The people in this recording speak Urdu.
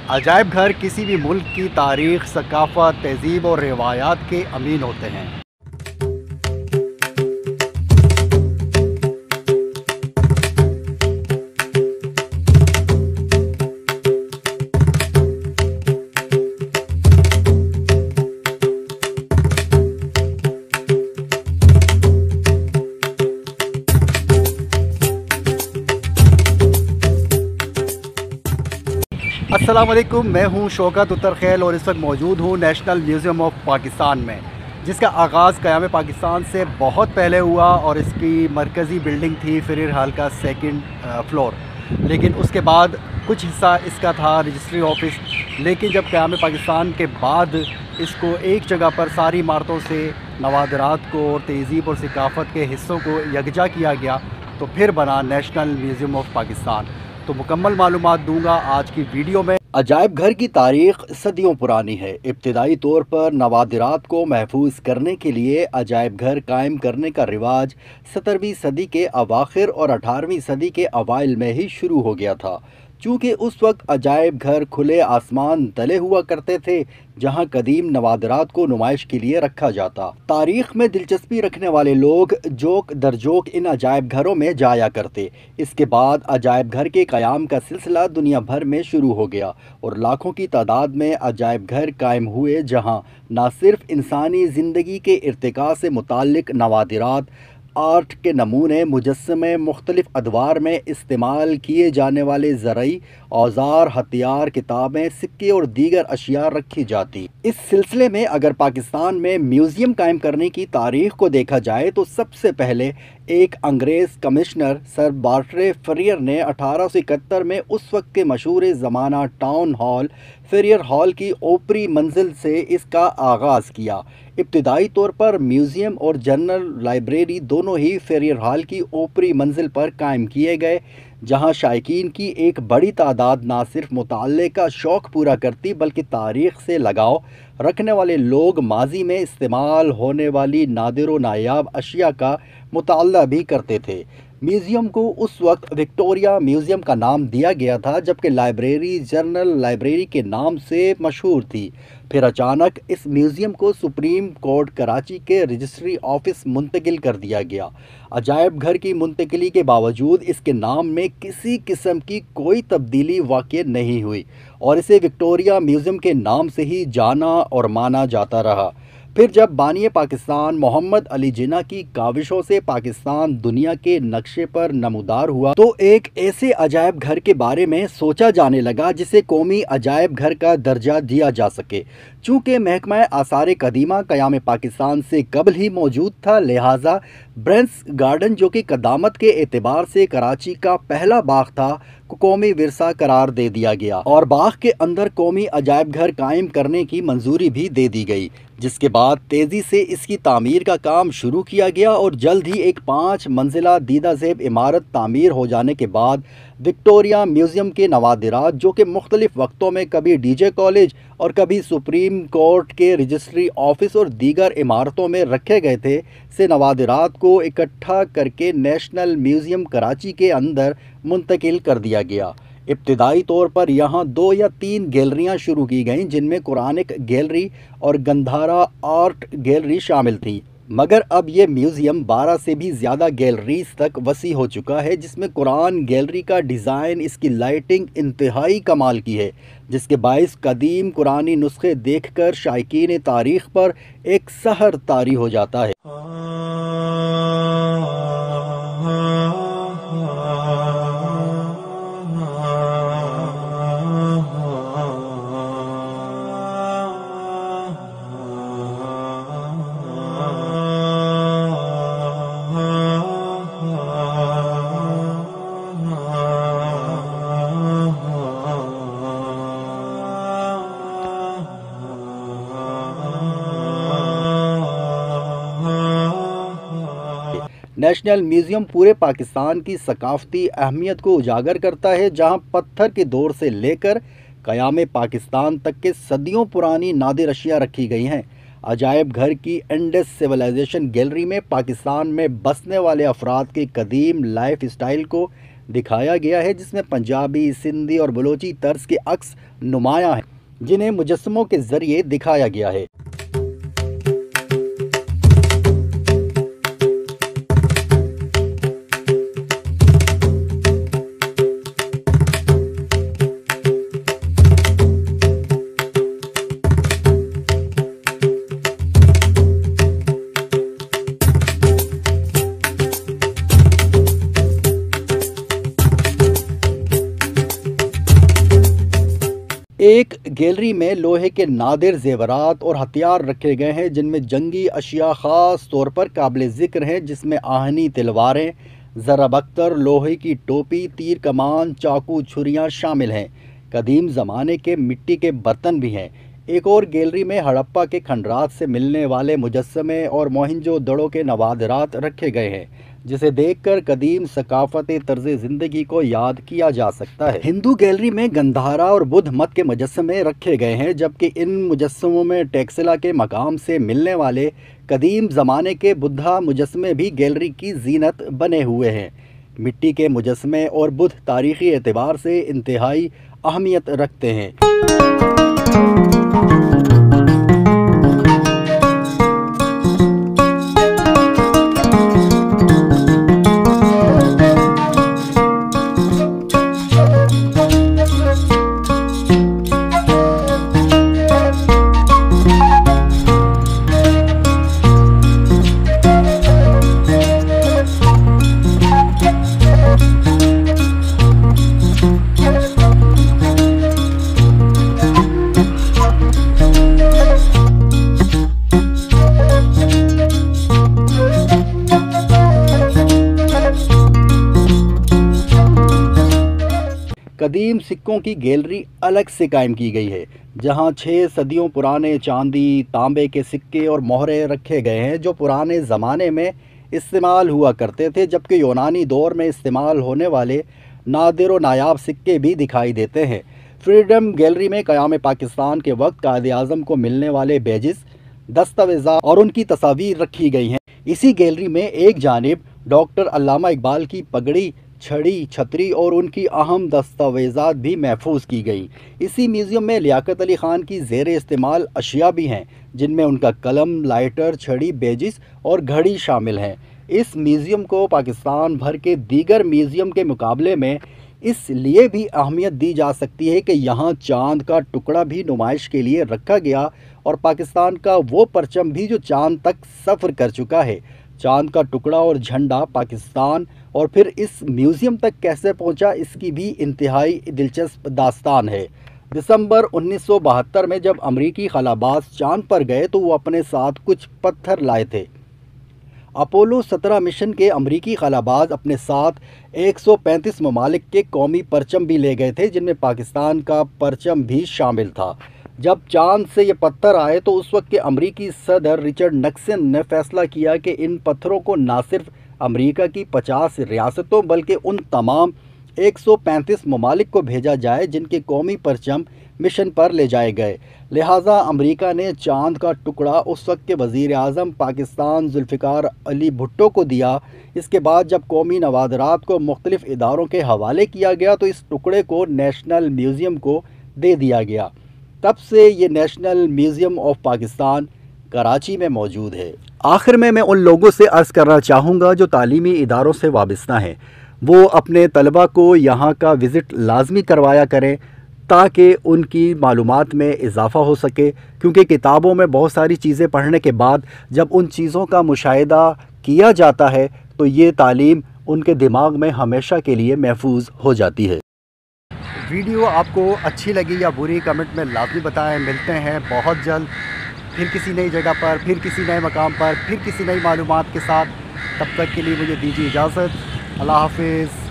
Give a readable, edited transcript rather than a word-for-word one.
عجائب گھر کسی بھی ملک کی تاریخ، ثقافت، تہذیب اور روایات کے امین ہوتے ہیں۔ السلام علیکم، میں ہوں شوکت اترخیل اور اس وقت موجود ہوں نیشنل میوزیم آف پاکستان میں، جس کا آغاز قیام پاکستان سے بہت پہلے ہوا اور اس کی مرکزی بلڈنگ تھی فریر ہال کا 2nd فلور، لیکن اس کے بعد کچھ حصہ اس کا تھا رجسٹری آفس، لیکن جب قیام پاکستان کے بعد اس کو ایک جگہ پر ساری عمارتوں سے نوادرات کو اور تہذیب اور ثقافت کے حصوں کو یکجا کیا گیا تو پھر بنا نیشنل میوزیم آف پاکستان۔ تو مکمل معلومات دوں گا آج کی ویڈیو میں۔ عجائب گھر کی تاریخ صدیوں پرانی ہے۔ ابتدائی طور پر نوادرات کو محفوظ کرنے کے لیے عجائب گھر قائم کرنے کا رواج 17ویں صدی کے اواخر اور 18ویں صدی کے اوائل میں ہی شروع ہو گیا تھا، چونکہ اس وقت عجائب گھر کھلے آسمان تلے ہوا کرتے تھے جہاں قدیم نوادرات کو نمائش کے لیے رکھا جاتا۔ تاریخ میں دلچسپی رکھنے والے لوگ جوک در جوک ان عجائب گھروں میں جایا کرتے۔ اس کے بعد عجائب گھر کے قیام کا سلسلہ دنیا بھر میں شروع ہو گیا اور لاکھوں کی تعداد میں عجائب گھر قائم ہوئے جہاں نہ صرف انسانی زندگی کے ارتقاء سے متعلق نوادرات، آرٹ کے نمونے، مجسمے، مختلف ادوار میں استعمال کیے جانے والے زرعی اوزار، ہتھیار، کتابیں، سکے اور دیگر اشیاء رکھی جاتی۔ اس سلسلے میں اگر پاکستان میں میوزیم قائم کرنے کی تاریخ کو دیکھا جائے تو سب سے پہلے ایک انگریز کمشنر سر بارٹرے فریر نے 1871 میں اس وقت کے مشہور زمانہ ٹاؤن ہال فریر ہال کی اوپری منزل سے اس کا آغاز کیا۔ ابتدائی طور پر میوزیم اور جنرل لائبریری دونوں ہی فریر ہال کی اوپری منزل پر قائم کیے گئے، جہاں شائقین کی ایک بڑی تعداد نہ صرف مطالعے کا شوق پورا کرتی بلکہ تاریخ سے لگاؤ رکھنے والے لوگ ماضی میں استعمال ہونے والی نادر و نایاب اشیاء کا مطالعہ بھی کرتے تھے۔ میوزیم کو اس وقت وکٹوریہ میوزیم کا نام دیا گیا تھا، جبکہ لائبریری جنرل لائبریری کے نام سے مشہور تھی۔ پھر اچانک اس میوزیم کو سپریم کورٹ کراچی کے رجسٹری آفس منتقل کر دیا گیا۔ عجائب گھر کی منتقلی کے باوجود اس کے نام میں کسی قسم کی کوئی تبدیلی واقع نہیں ہوئی اور اسے وکٹوریہ میوزیم کے نام سے ہی جانا اور مانا جاتا رہا۔ پھر جب بانی پاکستان محمد علی جناح کی کاوشوں سے پاکستان دنیا کے نقشے پر نمودار ہوا تو ایک ایسے عجائب گھر کے بارے میں سوچا جانے لگا جسے قومی عجائب گھر کا درجہ دیا جا سکے۔ چونکہ محکمہ آثار قدیمہ قیام پاکستان سے قبل ہی موجود تھا، لہٰذا برنس گارڈن جو کہ قدامت کے اعتبار سے کراچی کا پہلا باغ تھا کو قومی ورثہ قرار دے دیا گیا اور باغ کے اندر قومی عجائب گھر قائم کرنے کی منظوری بھی دے دی گئی، جس کے بعد تیزی سے اس کی تعمیر کا کام شروع کیا گیا اور جلد ہی ایک 5 منزلہ دیدہ زیب عمارت تعمیر ہو جانے کے بعد وکٹوریہ میوزیم کے نوادرات، جو کہ مختلف وقتوں میں کبھی ڈی جے کالج اور کبھی سپریم کورٹ کے رجسٹری آفس اور دیگر عمارتوں میں رکھے گئے تھے، سے نوادرات کو اکٹھا کر کے نیشنل میوزیم کراچی کے اندر منتقل کر دیا گیا۔ ابتدائی طور پر یہاں 2 یا 3 گیلریاں شروع کی گئیں، جن میں قرآنک گیلری اور گندھارا آرٹ گیلری شامل تھی، مگر اب یہ میوزیم 12 سے بھی زیادہ گیلریز تک وسیع ہو چکا ہے، جس میں قرآن گیلری کا ڈیزائن، اس کی لائٹنگ انتہائی کمال کی ہے، جس کے باعث قدیم قرآنی نسخے دیکھ کر شائقین تاریخ پر ایک سحر طاری ہو جاتا ہے۔ نیشنل میوزیم پورے پاکستان کی ثقافتی اہمیت کو اجاگر کرتا ہے، جہاں پتھر کے دور سے لے کر قیام پاکستان تک کے صدیوں پرانی نادر اشیاء رکھی گئی ہیں۔ عجائب گھر کی انڈس سویلائزیشن گیلری میں پاکستان میں بسنے والے افراد کے قدیم لائف اسٹائل کو دکھایا گیا ہے جس میں پنجابی، سندھی اور بلوچی طرز کے عکس نمایاں ہیں جنہیں مجسموں کے ذریعے دکھایا گیا ہے۔ ایک گیلری میں لوہے کے نادر زیورات اور ہتھیار رکھے گئے ہیں جن میں جنگی اشیاء خاص طور پر قابل ذکر ہیں، جس میں آہنی تلواریں، ضرب اختر، لوہے کی ٹوپی، تیر کمان، چاقو، چھریاں شامل ہیں۔ قدیم زمانے کے مٹی کے برتن بھی ہیں۔ ایک اور گیلری میں ہڑپا کے کھنڈرات سے ملنے والے مجسمے اور موہنجو دڑو کے نوادرات رکھے گئے ہیں، جسے دیکھ کر قدیم ثقافتی طرز زندگی کو یاد کیا جا سکتا ہے۔ ہندو گیلری میں گندھارا اور بدھ مت کے مجسمے رکھے گئے ہیں، جبکہ ان مجسموں میں ٹیکسلا کے مقام سے ملنے والے قدیم زمانے کے بدھا مجسمے بھی گیلری کی زینت بنے ہوئے ہیں۔ مٹی کے مجسمے اور بدھ تاریخی اعتبار سے انتہائی اہمیت رکھتے ہیں۔ قدیم سکوں کی گیلری الگ سے قائم کی گئی ہے، جہاں 6 صدیوں پرانے چاندی، تانبے کے سکے اور مہرے رکھے گئے ہیں جو پرانے زمانے میں استعمال ہوا کرتے تھے، جبکہ یونانی دور میں استعمال ہونے والے نادر و نایاب سکے بھی دکھائی دیتے ہیں۔ فریڈم گیلری میں قیام پاکستان کے وقت قائد اعظم کو ملنے والے بیجز، دستاویزات اور ان کی تصاویر رکھی گئی ہیں۔ اسی گیلری میں ایک جانب ڈاکٹر علامہ اقبال کی پگڑی، چھڑی، چھتری اور ان کی اہم دستاویزات بھی محفوظ کی گئیں۔ اسی میوزیم میں لیاقت علی خان کی زیر استعمال اشیاء بھی ہیں، جن میں ان کا قلم، لائٹر، چھڑی، بیجز اور گھڑی شامل ہیں۔ اس میوزیم کو پاکستان بھر کے دیگر میوزیم کے مقابلے میں اس لیے بھی اہمیت دی جا سکتی ہے کہ یہاں چاند کا ٹکڑا بھی نمائش کے لیے رکھا گیا اور پاکستان کا وہ پرچم بھی جو چاند تک سفر کر چکا ہے۔ چاند کا ٹکڑا اور جھنڈا پاکستان اور پھر اس میوزیم تک کیسے پہنچا، اس کی بھی انتہائی دلچسپ داستان ہے۔ دسمبر 1972 میں جب امریکی خلاباز چاند پر گئے تو وہ اپنے ساتھ کچھ پتھر لائے تھے۔ اپولو 17 مشن کے امریکی خلاباز اپنے ساتھ 135 ممالک کے قومی پرچم بھی لے گئے تھے، جن میں پاکستان کا پرچم بھی شامل تھا۔ جب چاند سے یہ پتھر آئے تو اس وقت کے امریکی صدر رچرڈ نکسن نے فیصلہ کیا کہ ان پتھروں کو نہ صرف امریکہ کی 50 ریاستوں بلکہ ان تمام 135 ممالک کو بھیجا جائے جن کے قومی پرچم مشن پر لے جائے گئے۔ لہٰذا امریکہ نے چاند کا ٹکڑا اس وقت کے وزیر اعظم پاکستان ذوالفقار علی بھٹو کو دیا۔ اس کے بعد جب قومی نوادرات کو مختلف اداروں کے حوالے کیا گیا تو اس ٹکڑے کو نیشنل میوزیم کو دے دیا گیا۔ تب سے یہ national museum of Pakistan Karachi میں موجود ہے۔ آخر میں ان لوگوں سے عرض کرنا چاہوں گا جو تعلیمی اداروں سے وابستہ ہیں، وہ اپنے طلباء کو یہاں کا وزٹ لازمی کروایا کریں تاکہ ان کی معلومات میں اضافہ ہو سکے، کیونکہ کتابوں میں بہت ساری چیزیں پڑھنے کے بعد جب ان چیزوں کا مشاہدہ کیا جاتا ہے تو یہ تعلیم ان کے دماغ میں ہمیشہ کے لیے محفوظ ہو جاتی ہے۔ ویڈیو آپ کو اچھی لگی یا بری کمنٹ میں لازمی بتائیں۔ ملتے ہیں بہت جلد پھر کسی نئی جگہ پر، پھر کسی نئے مقام پر، پھر کسی نئی معلومات کے ساتھ۔ تب تک کے لیے مجھے دیجیے اجازت۔ اللہ حافظ۔